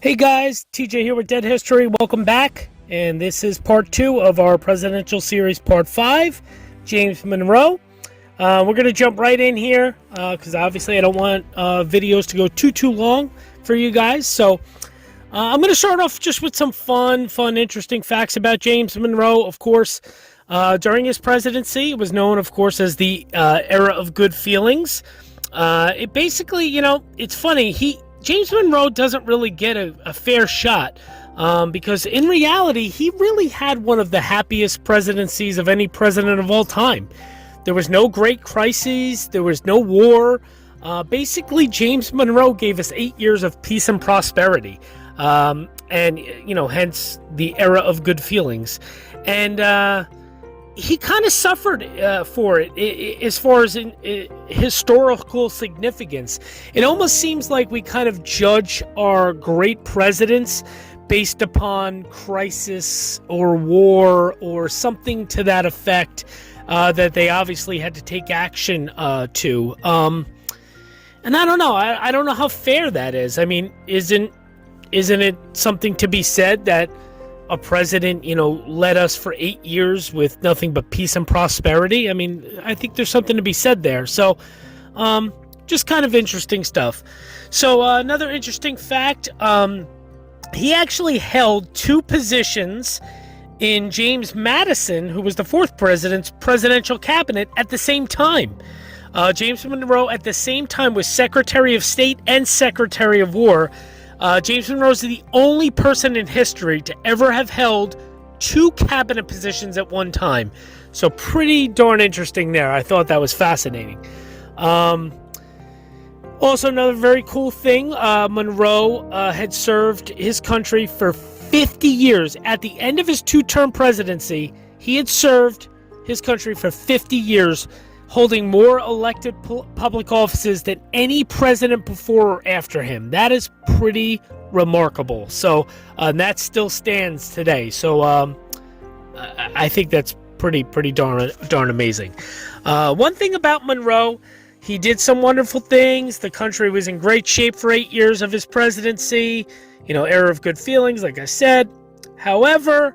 Hey guys, TJ here with Dead History. Welcome back. And this is part 2 of our presidential series, part 5, James Monroe. We're going to jump right in here because obviously I don't want videos to go too long for you guys. So I'm going to start off just with some fun, interesting facts about James Monroe. Of course, during his presidency, it was known, of course, as the era of good feelings. It basically, it's funny. James Monroe doesn't really get a fair shot because in reality, he really had one of the happiest presidencies of any president of all time. There was no great crises. There was no war. Basically, James Monroe gave us 8 years of peace and prosperity. And, hence the era of good feelings. And he kind of suffered for it as far as in historical significance. It almost seems like we kind of judge our great presidents based upon crisis or war or something to that effect that they obviously had to take action to. And I don't know. I don't know how fair that is. I mean, isn't it something to be said that a president, led us for 8 years with nothing but peace and prosperity? I mean, I think there's something to be said there. So, just kind of interesting stuff. So, another interesting fact, he actually held 2 positions in James Madison, who was the 4th president's presidential cabinet at the same time. James Monroe at the same time was Secretary of State and Secretary of War. James Monroe is the only person in history to ever have held 2 cabinet positions at one time. So pretty darn interesting there. I thought that was fascinating. Also, another very cool thing, Monroe had served his country for 50 years. At the end of his 2-term presidency, he had served his country for 50 years, holding more elected public offices than any president before or after him. That is pretty remarkable. So that still stands today. So I think that's pretty darn amazing. One thing about Monroe, he did some wonderful things. The country was in great shape for 8 years of his presidency. Era of good feelings, like I said. However,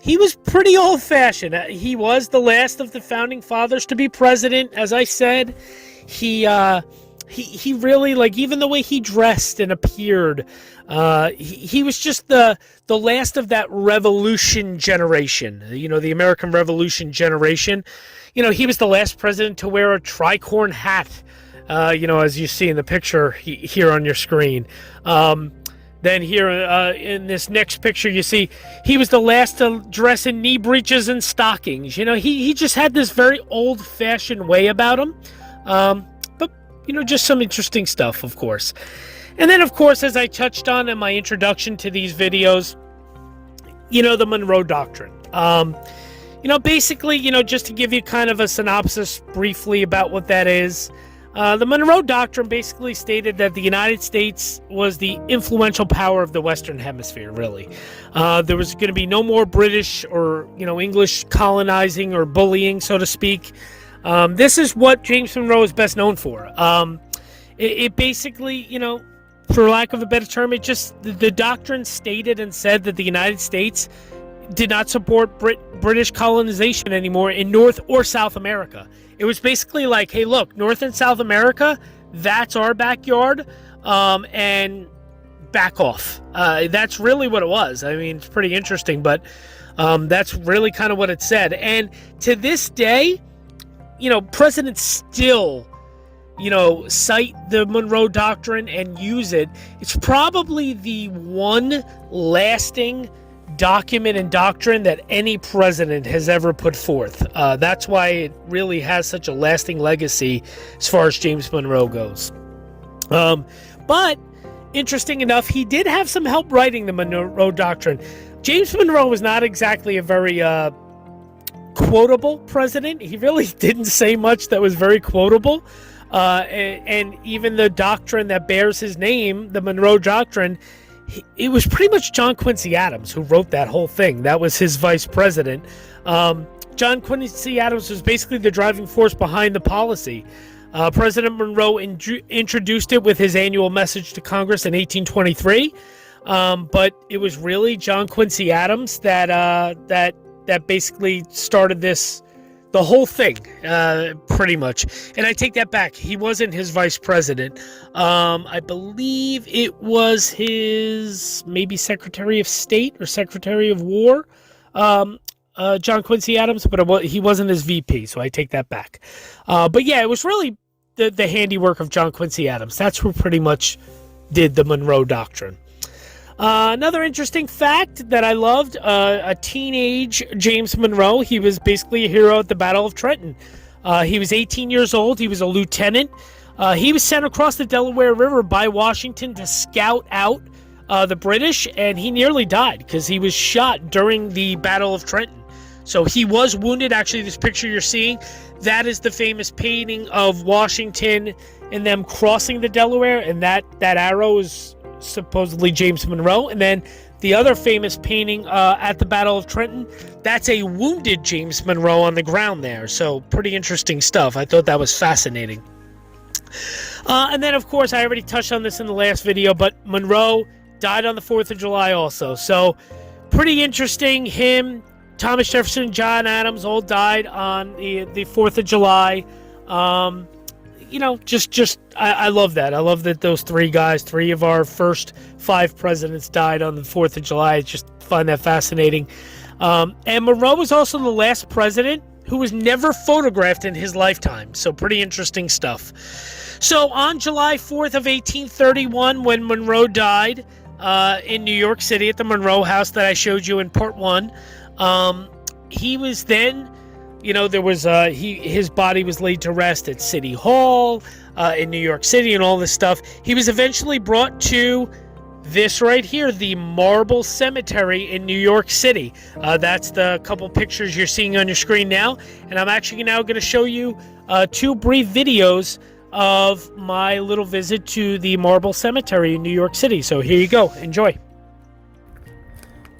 he was pretty old-fashioned. He was the last of the founding fathers to be president, as I said. He really, even the way he dressed and appeared, he was just the last of that revolution generation, the American Revolution generation. He was the last president to wear a tricorn hat, as you see in the picture here on your screen. Then here in this next picture, you see he was the last to dress in knee breeches and stockings. He just had this very old-fashioned way about him. But, just some interesting stuff, of course. And then, of course, as I touched on in my introduction to these videos, the Monroe Doctrine. Basically, just to give you kind of a synopsis briefly about what that is. The Monroe Doctrine basically stated that the United States was the influential power of the Western Hemisphere, really. There was going to be no more British or, English colonizing or bullying, so to speak. This is what James Monroe is best known for. It basically, for lack of a better term, the doctrine stated and said that the United States did not support British colonization anymore in North or South America. It was basically like, hey, look, North and South America, that's our backyard, and back off. That's really what it was. I mean, it's pretty interesting, but that's really kind of what it said. And to this day, presidents still, cite the Monroe Doctrine and use it. It's probably the one lasting document and doctrine that any president has ever put forth. That's why it really has such a lasting legacy as far as James Monroe goes. But interesting enough, he did have some help writing the Monroe Doctrine. James Monroe was not exactly a very quotable president. He really didn't say much that was very quotable. And even the doctrine that bears his name, the Monroe Doctrine, it was pretty much John Quincy Adams who wrote that whole thing. That was his vice president. John Quincy Adams was basically the driving force behind the policy. President Monroe introduced it with his annual message to Congress in 1823, but it was really John Quincy Adams that basically started the whole thing, pretty much. And I take that back. He wasn't his vice president. I believe it was his maybe Secretary of State or Secretary of War, John Quincy Adams, but he wasn't his VP, so I take that back. But yeah, it was really the handiwork of John Quincy Adams. That's who pretty much did the Monroe Doctrine. Another interesting fact that I loved, a teenage James Monroe. He was basically a hero at the Battle of Trenton. He was 18 years old. He was a lieutenant. He was sent across the Delaware River by Washington to scout out the British, and he nearly died because he was shot during the Battle of Trenton. So he was wounded. Actually, this picture you're seeing, that is the famous painting of Washington and them crossing the Delaware, and that arrow is supposedly James Monroe. And then the other famous painting at the Battle of Trenton, that's a wounded James Monroe on the ground there. So pretty interesting stuff. I thought that was fascinating. And then, of course, I already touched on this in the last video, but Monroe died on the 4th of July also. So pretty interesting. Him, Thomas Jefferson, John Adams all died on the 4th of July. I love that. I love that those three guys, three of our first 5 presidents died on the 4th of July. I just find that fascinating. And Monroe was also the last president who was never photographed in his lifetime. So pretty interesting stuff. So on July 4th of 1831, when Monroe died in New York City at the Monroe House that I showed you in part 1, he was then, there was his body was laid to rest at City Hall in New York City and all this stuff. He was eventually brought to this right here, the Marble Cemetery in New York City. That's the couple pictures you're seeing on your screen now. And I'm actually now going to show you 2 brief videos of my little visit to the Marble Cemetery in New York City. So here you go. Enjoy.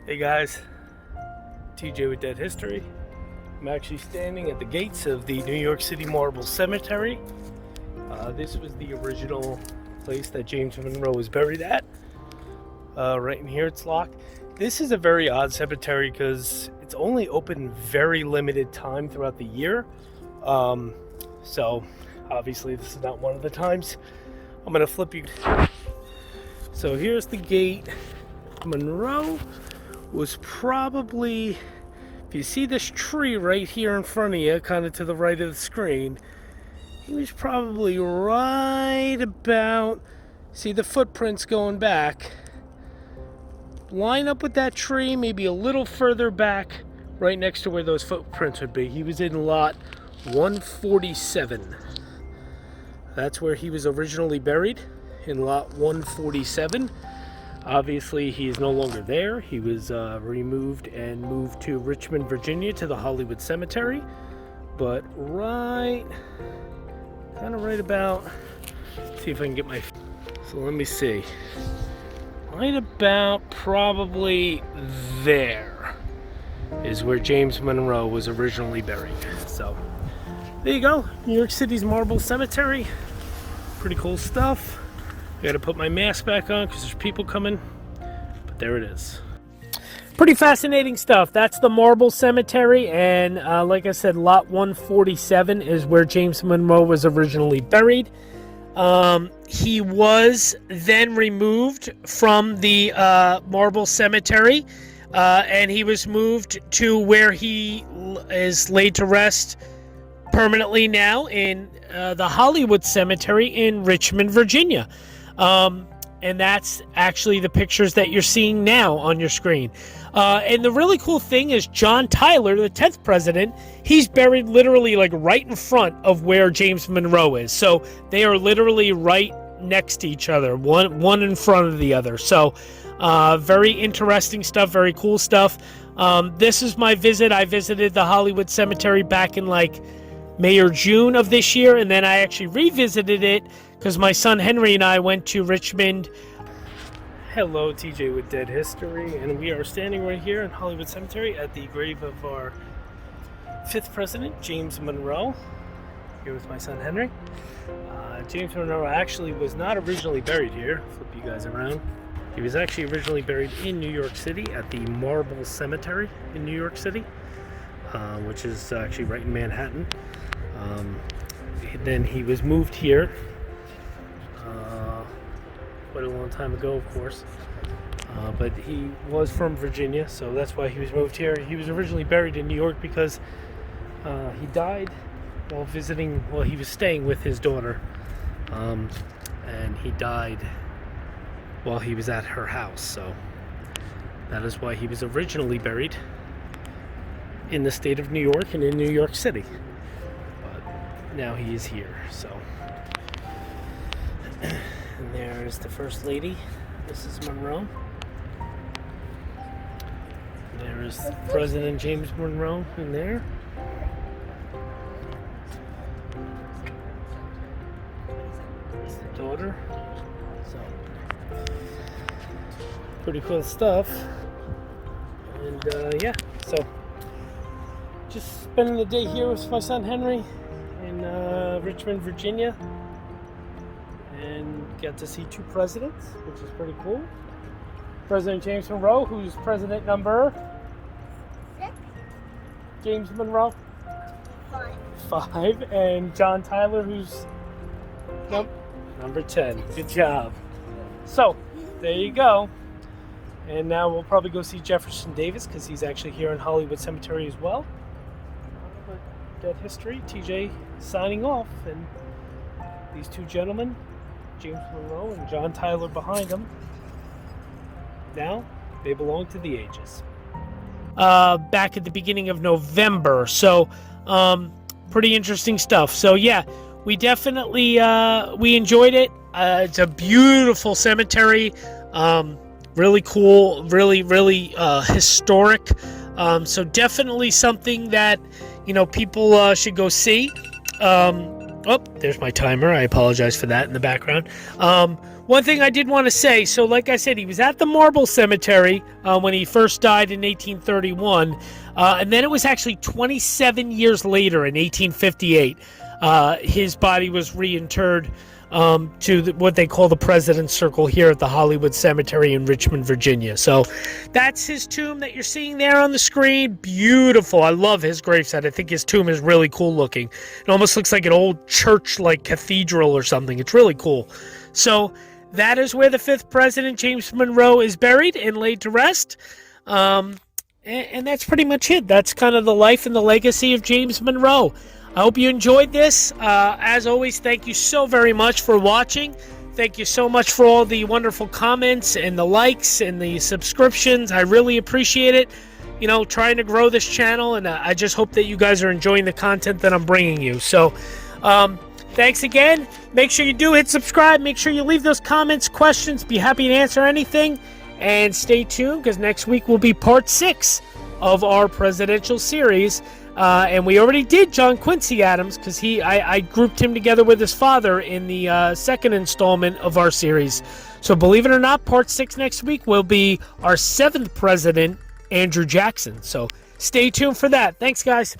Hey guys, TJ with Dead History. I'm actually standing at the gates of the New York City Marble Cemetery. This was the original place that James Monroe was buried at. Right in here it's locked. This is a very odd cemetery because it's only open very limited time throughout the year. So obviously this is not one of the times. I'm going to flip you. So here's the gate. Monroe was probably, if you see this tree right here in front of you, kind of to the right of the screen, he was probably right about, see the footprints going back, line up with that tree, maybe a little further back, right next to where those footprints would be. He was in lot 147. That's where he was originally buried, in lot 147. Obviously, he is no longer there. He was removed and moved to Richmond, Virginia, to the Hollywood Cemetery. But right about, let's see if I can get my, so let me see. Right about probably there is where James Monroe was originally buried. So there you go, New York City's Marble Cemetery. Pretty cool stuff. I gotta put my mask back on because there's people coming, but there it is. Pretty fascinating stuff. That's the Marble Cemetery, and like I said, lot 147 is where James Monroe was originally buried. He was then removed from the Marble Cemetery, and he was moved to where he is laid to rest permanently now in the Hollywood Cemetery in Richmond, Virginia. And that's actually the pictures that you're seeing now on your screen. And the really cool thing is John Tyler, the 10th president, he's buried literally like right in front of where James Monroe is. So they are literally right next to each other, one in front of the other. So very interesting stuff, very cool stuff. This is my visit. I visited the Hollywood Cemetery back in like May or June of this year, and then I actually revisited it because my son Henry and I went to Richmond. Hello, TJ with Dead History, and we are standing right here in Hollywood Cemetery at the grave of our 5th president, James Monroe. here with my son Henry. James Monroe actually was not originally buried here. Flip you guys around. He was actually originally buried in New York City at the Marble Cemetery in New York City, which is actually right in Manhattan. Then he was moved here quite a long time ago, of course. But he was from Virginia, so that's why he was moved here. He was originally buried in New York because he died while visiting, well, he was staying with his daughter, and he died while he was at her house, so that is why he was originally buried in the state of New York and in New York City. But now he is here, so. And there's the First Lady, Mrs. Monroe. There is President James Monroe in there. There's the daughter. So, pretty cool stuff. And yeah, so just spending the day here with my son Henry in Richmond, Virginia. And got to see two presidents, which is pretty cool. President James Monroe, who's president number 6. James Monroe 5, and John Tyler, who's number 10. Good job. So there you go. And now we'll probably go see Jefferson Davis because he's actually here in Hollywood Cemetery as well. But that history, TJ signing off, and these two gentlemen, James Monroe and John Tyler behind him. Now, they belong to the ages. Back at the beginning of November. So, pretty interesting stuff. So, yeah, we definitely, we enjoyed it. It's a beautiful cemetery. Really cool, really historic. So definitely something that, people should go see. Oh, there's my timer. I apologize for that in the background. One thing I did want to say, so like I said, he was at the Marble Cemetery when he first died in 1831, and then it was actually 27 years later in 1858, his body was reinterred to what they call the President's Circle here at the Hollywood Cemetery in Richmond, Virginia. So that's his tomb that you're seeing there on the screen. Beautiful. I love his gravesite. I think his tomb is really cool looking. It almost looks like an old church, like cathedral or something. It's really cool. So that is where the 5th President, James Monroe, is buried and laid to rest. And that's pretty much it. That's kind of the life and the legacy of James Monroe. I hope you enjoyed this. As always, thank you so very much for watching. Thank you so much for all the wonderful comments and the likes and the subscriptions. I really appreciate it. Trying to grow this channel, and I just hope that you guys are enjoying the content that I'm bringing you. So, thanks again. Make sure you do hit subscribe. Make sure you leave those comments, questions. Be happy to answer anything. And stay tuned, because next week will be part 6 of our presidential series. And we already did John Quincy Adams, because I grouped him together with his father in the second installment of our series. So believe it or not, part 6 next week will be our 7th president, Andrew Jackson. So stay tuned for that. Thanks, guys.